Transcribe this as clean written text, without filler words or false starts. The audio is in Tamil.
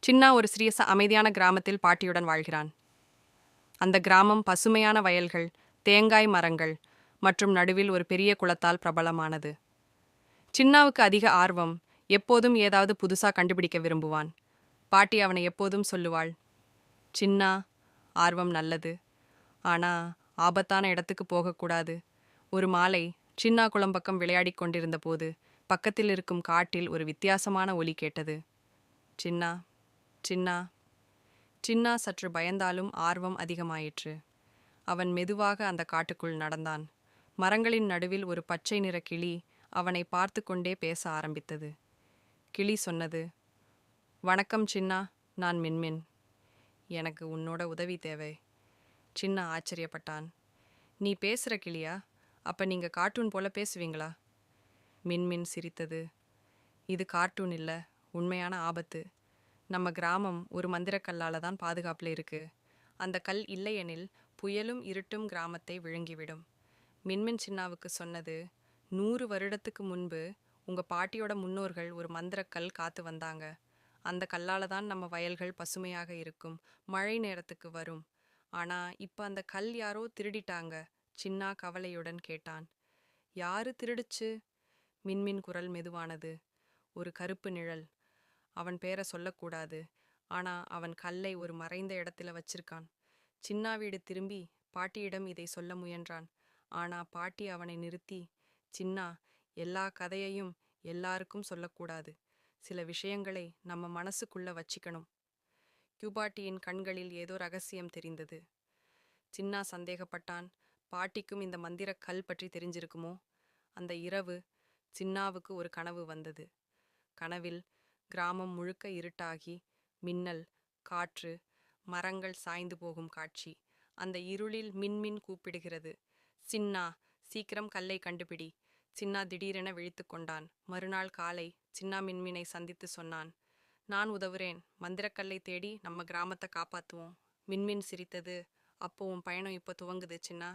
சின்னா ஒரு சிறிய அமைதியான கிராமத்தில் பாட்டியுடன் வாழ்கிறான். அந்த கிராமம் பசுமையான வயல்கள், தேங்காய் மரங்கள் மற்றும் நடுவில் ஒரு பெரிய குளத்தால் பிரபலமானது. சின்னாவுக்கு அதிக ஆர்வம், எப்போதும் ஏதாவது புதுசா கண்டுபிடிக்க விரும்புவான். பாட்டி அவனை எப்போதும் சொல்லுவாள், சின்னா, ஆர்வம் நல்லது, ஆனா ஆபத்தான இடத்துக்கு போகக்கூடாது. ஒரு மாலை சின்னா குளம் பக்கம் விளையாடிக் கொண்டிருந்த போது பக்கத்தில் இருக்கும் காட்டில் ஒரு வித்தியாசமான ஒலி கேட்டது. சின்னா, சின்னா. சின்னா சற்று பயந்தாலும் ஆர்வம் அதிகமாயிற்று. அவன் மெதுவாக அந்த காட்டுக்குள் நடந்தான். மரங்களின் நடுவில் ஒரு பச்சை நிற கிளி அவனை பார்த்து கொண்டே பேச ஆரம்பித்தது. கிளி சொன்னது, வணக்கம் சின்னா, நான் மின்மின். எனக்கு உன்னோட உதவி தேவை. சின்னா ஆச்சரியப்பட்டான். நீ பேசுற கிளியா? அப்ப நீங்க கார்ட்டூன் போல பேசுவீங்களா? மின்மின் சிரித்தது. இது கார்ட்டூன் இல்ல, உண்மையான ஆபத்து. நம்ம கிராமம் ஒரு மந்திரக்கல்லால தான் பாதுகாப்புல இருக்கு. அந்த கல் இல்லையெனில் புயலும் இருட்டும் கிராமத்தை விழுங்கிவிடும். மின்மின் சின்னாவுக்கு சொன்னது, 100 வருடத்துக்கு முன்பு உங்க பாட்டியோட முன்னோர்கள் ஒரு மந்திரக்கல் காத்து வந்தாங்க. அந்த கல்லால தான் நம்ம வயல்கள் பசுமையாக இருக்கும், மழை நேரத்துக்கு வரும். ஆனா இப்ப அந்த கல் யாரோ திருடிட்டாங்க. சின்னா கவலையுடன் கேட்டான். யாரு திருடுச்சு? மின்மின் குரல் மெதுவானது. ஒரு கருப்பு நிழல். அவன் பேரை சொல்லக்கூடாது. ஆனா அவன் கல்லை ஒரு மறைந்த இடத்துல வச்சிருக்கான். சின்னா வீடு திரும்பி பாட்டியிடம் இதை சொல்ல முயன்றான். ஆனா பாட்டி அவனை நிறுத்தி, சின்னா, எல்லா கதையையும் எல்லாருக்கும் சொல்லக்கூடாது. சில விஷயங்களை நம்ம மனசுக்குள்ள வச்சிக்கணும். கியூபாட்டியின் கண்களில் ஏதோ ரகசியம் தெரிந்தது. சின்னா சந்தேகப்பட்டான். பாட்டிக்கும் இந்த மந்திர கல் பற்றி தெரிஞ்சிருக்குமோ? அந்த இரவு சின்னாவுக்கு ஒரு கனவு வந்தது. கனவில் கிராமம் முழுக்க இருட்டாகி, மின்னல், காற்று, மரங்கள் சாய்ந்து போகும் காட்சி. அந்த இருளில் மின்மின் கூப்பிடுகிறது, சின்னா, சீக்கிரம் கல்லை கண்டுபிடி. சின்னா திடீரென விழித்து கொண்டான். மறுநாள் காலை சின்னா மின்மினை சந்தித்து சொன்னான், நான் உதவுறேன். மந்திரக்கல்லை தேடி நம்ம கிராமத்தை காப்பாத்துவோம். மின்மின் சிரித்தது. அப்போ உன் பயணம் இப்போ துவங்குது சின்னா.